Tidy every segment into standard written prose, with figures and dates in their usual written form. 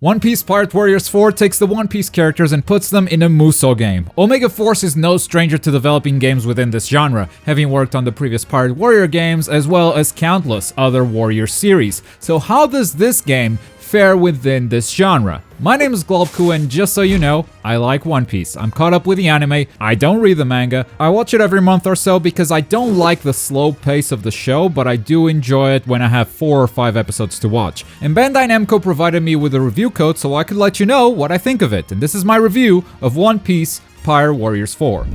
One Piece Pirate Warriors 4 takes the One Piece characters and puts them in a Musou game. Omega Force is no stranger to developing games within this genre, having worked on the previous Pirate Warrior games as well as countless other Warrior series. So how does this game fare within this genre? My name is Globku, and just so you know, I like One Piece. I'm caught up with the anime, I don't read the manga, I watch it every month or so because I don't like the slow pace of the show, but I do enjoy it when I have 4 or 5 episodes to watch. And Bandai Namco provided me with a review code so I could let you know what I think of it, and this is my review of One Piece Pirate Warriors 4.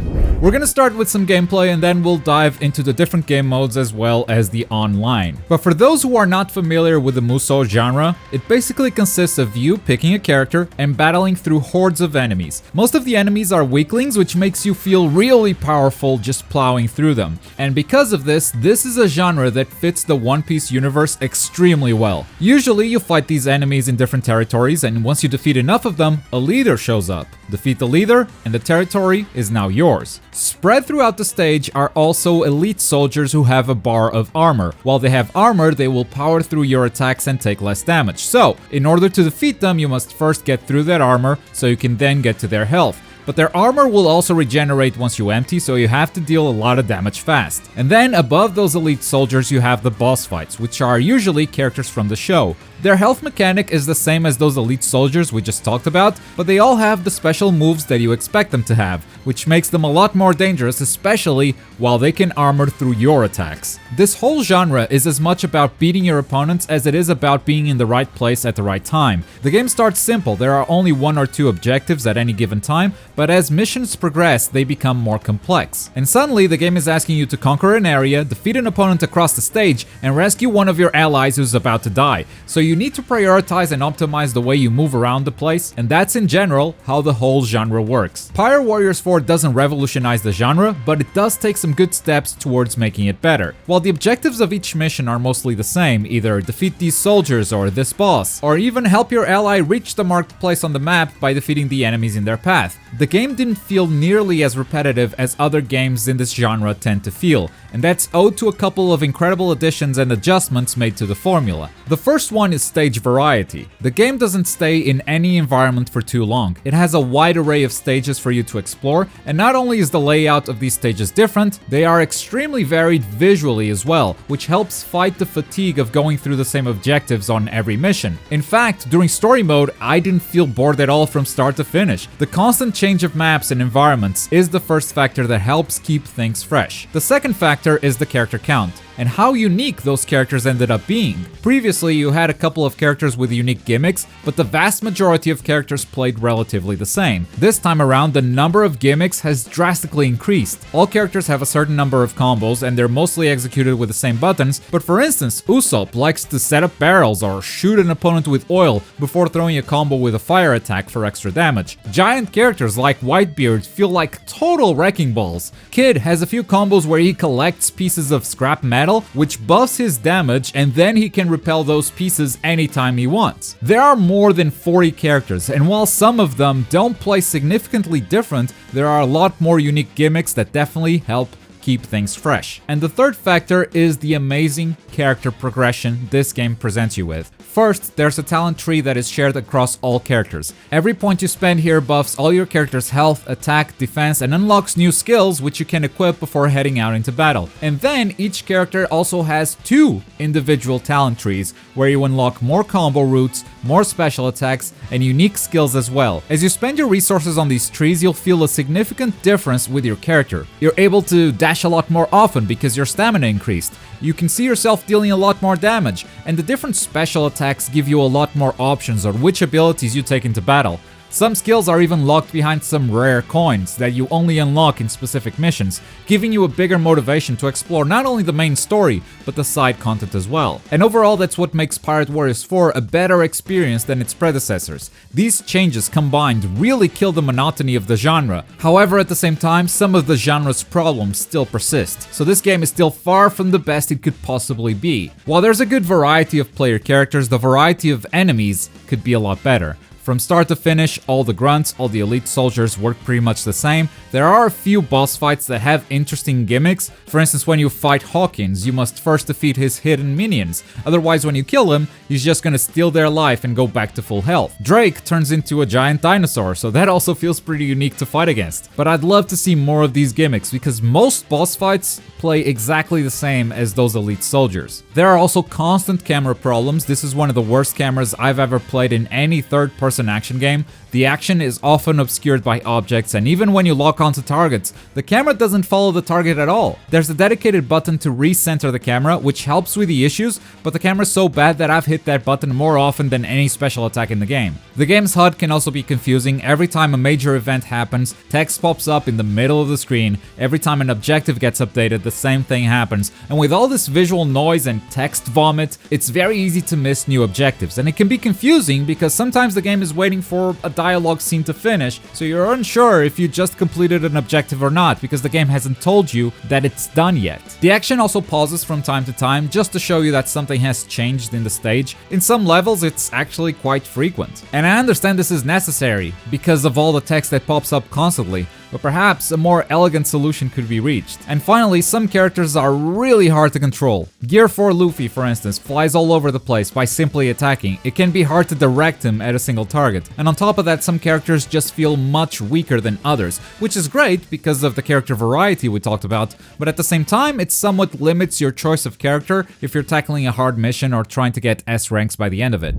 We're gonna start with some gameplay and then we'll dive into the different game modes as well as the online. But for those who are not familiar with the Musou genre, it basically consists of you picking a character and battling through hordes of enemies. Most of the enemies are weaklings, which makes you feel really powerful just plowing through them. And because of this is a genre that fits the One Piece universe extremely well. Usually you fight these enemies in different territories, and once you defeat enough of them, a leader shows up. Defeat the leader and the territory is now yours. Spread throughout the stage are also elite soldiers who have a bar of armor. While they have armor, they will power through your attacks and take less damage. So, in order to defeat them, you must first get through that armor so you can then get to their health. But their armor will also regenerate once you empty, so you have to deal a lot of damage fast. And then above those elite soldiers you have the boss fights, which are usually characters from the show. Their health mechanic is the same as those elite soldiers we just talked about, but they all have the special moves that you expect them to have, which makes them a lot more dangerous, especially while they can armor through your attacks. This whole genre is as much about beating your opponents as it is about being in the right place at the right time. The game starts simple, there are only 1 or 2 objectives at any given time, but as missions progress, they become more complex. And suddenly, the game is asking you to conquer an area, defeat an opponent across the stage, and rescue one of your allies who's about to die. So you need to prioritize and optimize the way you move around the place, and that's in general how the whole genre works. Pirate Warriors 4 doesn't revolutionize the genre, but it does take some good steps towards making it better. While the objectives of each mission are mostly the same, either defeat these soldiers or this boss, or even help your ally reach the marked place on the map by defeating the enemies in their path, the game didn't feel nearly as repetitive as other games in this genre tend to feel, and that's owed to a couple of incredible additions and adjustments made to the formula. The first one is stage variety. The game doesn't stay in any environment for too long. It has a wide array of stages for you to explore, and not only is the layout of these stages different, they are extremely varied visually as well, which helps fight the fatigue of going through the same objectives on every mission. In fact, during story mode, I didn't feel bored at all from start to finish. The constant change of maps and environments is the first factor that helps keep things fresh. The second factor is the character count, and how unique those characters ended up being. Previously, you had a couple of characters with unique gimmicks, but the vast majority of characters played relatively the same. This time around, the number of gimmicks has drastically increased. All characters have a certain number of combos, and they're mostly executed with the same buttons, but for instance, Usopp likes to set up barrels or shoot an opponent with oil before throwing a combo with a fire attack for extra damage. Giant characters like Whitebeard feel like total wrecking balls. Kid has a few combos where he collects pieces of scrap metal, which buffs his damage, and then he can repel those pieces anytime he wants. There are more than 40 characters, and while some of them don't play significantly different, there are a lot more unique gimmicks that definitely help keep things fresh. And the third factor is the amazing character progression this game presents you with. First, there's a talent tree that is shared across all characters. Every point you spend here buffs all your character's health, attack, defense, and unlocks new skills which you can equip before heading out into battle. And then each character also has 2 individual talent trees where you unlock more combo routes, more special attacks, and unique skills as well. As you spend your resources on these trees, you'll feel a significant difference with your character. You're able to dash a lot more often because your stamina increased. You can see yourself dealing a lot more damage, and the different special attacks give you a lot more options on which abilities you take into battle. Some skills are even locked behind some rare coins that you only unlock in specific missions, giving you a bigger motivation to explore not only the main story, but the side content as well. And overall, that's what makes Pirate Warriors 4 a better experience than its predecessors. These changes combined really kill the monotony of the genre. However, at the same time, some of the genre's problems still persist, so this game is still far from the best it could possibly be. While there's a good variety of player characters, the variety of enemies could be a lot better. From start to finish, all the grunts, all the elite soldiers work pretty much the same. There are a few boss fights that have interesting gimmicks. For instance, when you fight Hawkins, you must first defeat his hidden minions. Otherwise, when you kill him, he's just gonna steal their life and go back to full health. Drake turns into a giant dinosaur, so that also feels pretty unique to fight against. But I'd love to see more of these gimmicks because most boss fights play exactly the same as those elite soldiers. There are also constant camera problems. This is one of the worst cameras I've ever played in any third-person action game. The action is often obscured by objects, and even when you lock onto targets, the camera doesn't follow the target at all. There's a dedicated button to recenter the camera, which helps with the issues, but the camera's so bad that I've hit that button more often than any special attack in the game. The game's HUD can also be confusing. Every time a major event happens, text pops up in the middle of the screen. Every time an objective gets updated, the same thing happens. And with all this visual noise and text vomit, it's very easy to miss new objectives. And it can be confusing because sometimes the game is waiting for a dialogue scene to finish, so you're unsure if you just completed an objective or not because the game hasn't told you that it's done yet. The action also pauses from time to time just to show you that something has changed in the stage. In some levels, it's actually quite frequent. And I understand this is necessary because of all the text that pops up constantly, but perhaps a more elegant solution could be reached. And finally, some characters are really hard to control. Gear 4 Luffy, for instance, flies all over the place by simply attacking. It can be hard to direct him at a single target. And on top of that, some characters just feel much weaker than others, which is great because of the character variety we talked about, but at the same time, it somewhat limits your choice of character if you're tackling a hard mission or trying to get S ranks by the end of it.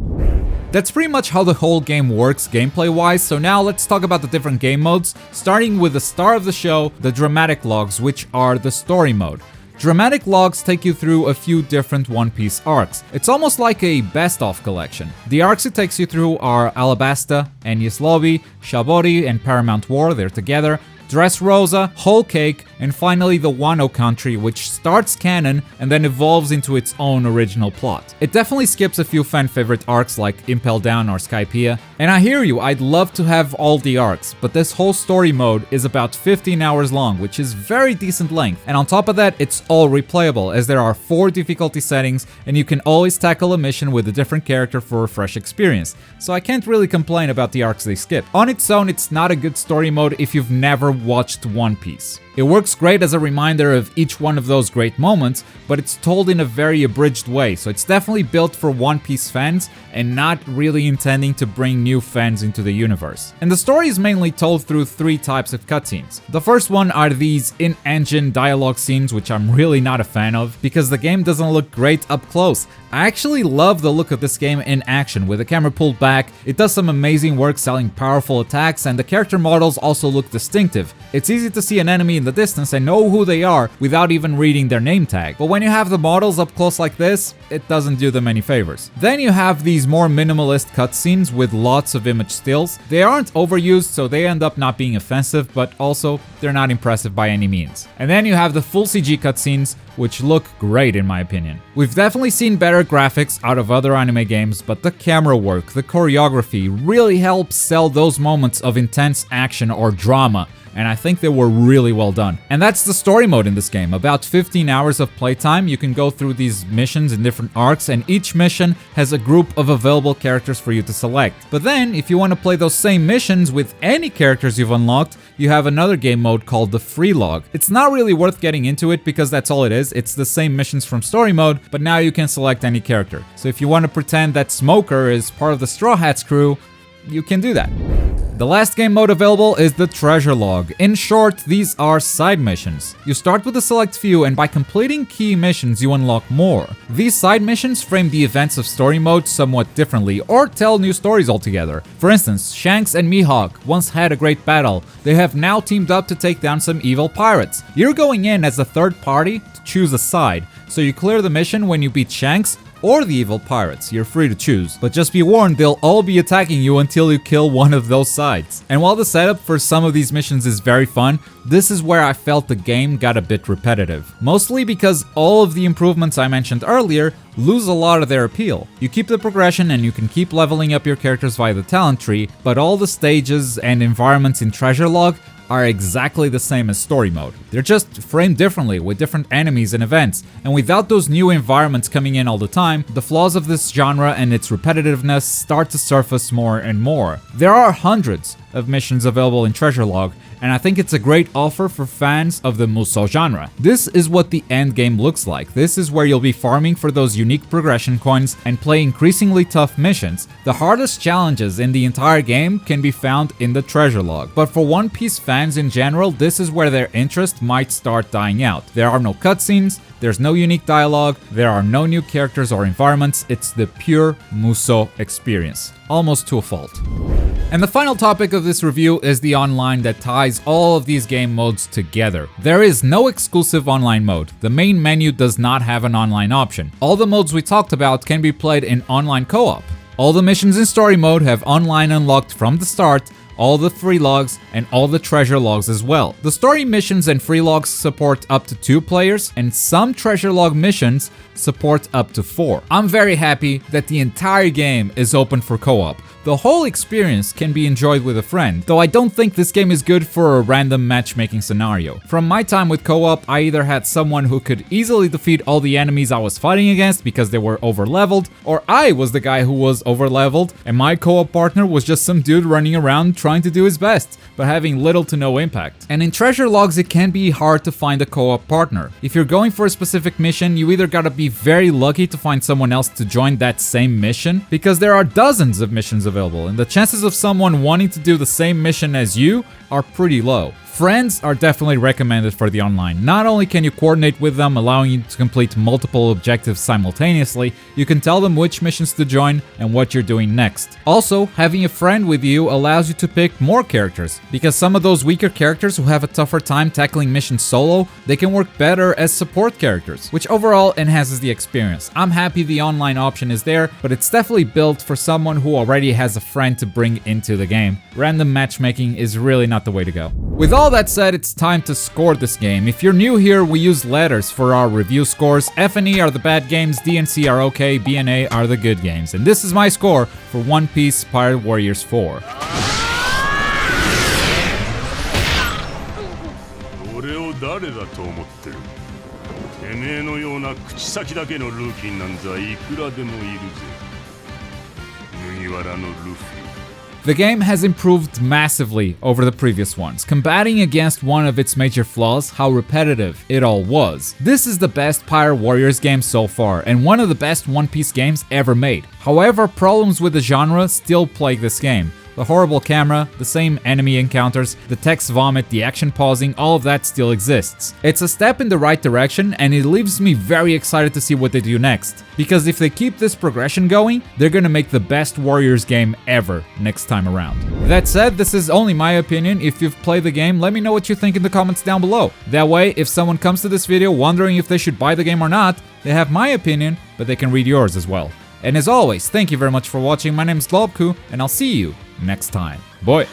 That's pretty much how the whole game works gameplay-wise, so now let's talk about the different game modes, starting with the star of the show, the dramatic logs, which are the story mode. Dramatic logs take you through a few different One Piece arcs. It's almost like a best-of collection. The arcs it takes you through are Alabasta, Enies Lobby, Shabori, and Paramount War, they're together, Dressrosa, Whole Cake, and finally the Wano country, which starts canon and then evolves into its own original plot. It definitely skips a few fan-favorite arcs like Impel Down or Skypiea, and I hear you, I'd love to have all the arcs, but this whole story mode is about 15 hours long, which is very decent length, and on top of that, it's all replayable, as there are 4 difficulty settings, and you can always tackle a mission with a different character for a fresh experience, so I can't really complain about the arcs they skip. On its own, it's not a good story mode if you've never watched One Piece. It works great as a reminder of each one of those great moments, but it's told in a very abridged way, so it's definitely built for One Piece fans and not really intending to bring new fans into the universe. And the story is mainly told through 3 types of cutscenes. The first one are these in-engine dialogue scenes, which I'm really not a fan of, because the game doesn't look great up close. I actually love the look of this game in action, with the camera pulled back. It does some amazing work selling powerful attacks, and the character models also look distinctive. It's easy to see an enemy in the distance and know who they are without even reading their name tag. But when you have the models up close like this, it doesn't do them any favors. Then you have these more minimalist cutscenes with lots of image stills. They aren't overused, so they end up not being offensive, but also they're not impressive by any means. And then you have the full CG cutscenes, which look great in my opinion. We've definitely seen better graphics out of other anime games, but the camera work, the choreography really helps sell those moments of intense action or drama, and I think they were really well done. And that's the story mode in this game. About 15 hours of playtime, you can go through these missions in different arcs, and each mission has a group of available characters for you to select. But then, if you want to play those same missions with any characters you've unlocked, you have another game mode called the free log. It's not really worth getting into it because that's all it is. It's the same missions from story mode, but now you can select any character. So if you want to pretend that Smoker is part of the Straw Hats crew, you can do that. The last game mode available is the treasure log. In short, these are side missions. You start with a select few, and by completing key missions you unlock more. These side missions frame the events of story mode somewhat differently, or tell new stories altogether. For instance, Shanks and Mihawk once had a great battle. They have now teamed up to take down some evil pirates. You're going in as a third party to choose a side, so you clear the mission when you beat Shanks or the evil pirates, you're free to choose. But just be warned, they'll all be attacking you until you kill one of those sides. And while the setup for some of these missions is very fun, this is where I felt the game got a bit repetitive. Mostly because all of the improvements I mentioned earlier lose a lot of their appeal. You keep the progression and you can keep leveling up your characters via the talent tree, but all the stages and environments in Treasure Log are exactly the same as story mode. They're just framed differently with different enemies and events, and without those new environments coming in all the time, the flaws of this genre and its repetitiveness start to surface more and more. There are hundreds of missions available in Treasure Log, and I think it's a great offer for fans of the Musou genre. This is what the end game looks like. This is where you'll be farming for those unique progression coins and play increasingly tough missions. The hardest challenges in the entire game can be found in the Treasure Log, but for One Piece fans in general, this is where their interest might start dying out. There are no cutscenes, there's no unique dialogue, there are no new characters or environments, it's the pure Musou experience, almost to a fault. And the final topic of this review is the online that ties all of these game modes together. There is no exclusive online mode. The main menu does not have an online option. All the modes we talked about can be played in online co-op. All the missions in story mode have online unlocked from the start, all the free logs, and all the treasure logs as well. The story missions and free logs support up to 2 players, and some treasure log missions support up to 4. I'm very happy that the entire game is open for co-op. The whole experience can be enjoyed with a friend, though I don't think this game is good for a random matchmaking scenario. From my time with co-op, I either had someone who could easily defeat all the enemies I was fighting against because they were over-leveled, or I was the guy who was over-leveled, and my co-op partner was just some dude running around trying to do his best, but having little to no impact. And in treasure logs, it can be hard to find a co-op partner. If you're going for a specific mission, you either gotta be very lucky to find someone else to join that same mission, because there are dozens of missions available, and the chances of someone wanting to do the same mission as you are pretty low. Friends are definitely recommended for the online. Not only can you coordinate with them, allowing you to complete multiple objectives simultaneously, you can tell them which missions to join and what you're doing next. Also, having a friend with you allows you to pick more characters, because some of those weaker characters who have a tougher time tackling missions solo, they can work better as support characters, which overall enhances the experience. I'm happy the online option is there, but it's definitely built for someone who already has a friend to bring into the game. Random matchmaking is really not the way to go. With all that said, it's time to score this game. If you're new here, we use letters for our review scores. F and E are the bad games, D and C are okay, B and A are the good games. And this is my score for One Piece Pirate Warriors 4. 俺を誰だと思ってる。てめえのような口先だけのルーキーなんざいくらでもいるぜ。麦わらのルフィ。 The game has improved massively over the previous ones, combating against one of its major flaws, how repetitive it all was. This is the best Pirate Warriors game so far, and one of the best One Piece games ever made. However, problems with the genre still plague this game. The horrible camera, the same enemy encounters, the text vomit, the action pausing, all of that still exists. It's a step in the right direction, and it leaves me very excited to see what they do next. Because if they keep this progression going, they're gonna make the best Warriors game ever next time around. That said, this is only my opinion. If you've played the game, let me know what you think in the comments down below. That way, if someone comes to this video wondering if they should buy the game or not, they have my opinion, but they can read yours as well. And as always, thank you very much for watching. My name is Globku, and I'll see you next time. Bye!